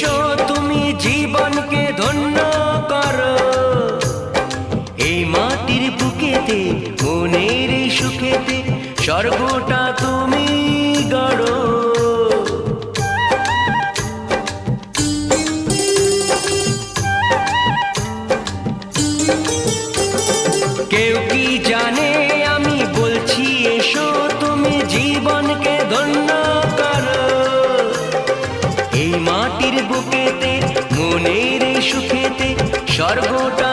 এসো তুমি জীবনকে ধন্য করো, এই মাটির বুকেতে মনের এই সুখেতে স্বর্গটা তুমি গড়ো। কেউ কি জানে আমি বলছি এসো তুমি জীবনকে ধন্য করো, এই মাটির বুকেতে মনের এই সুখেতে স্বর্গটা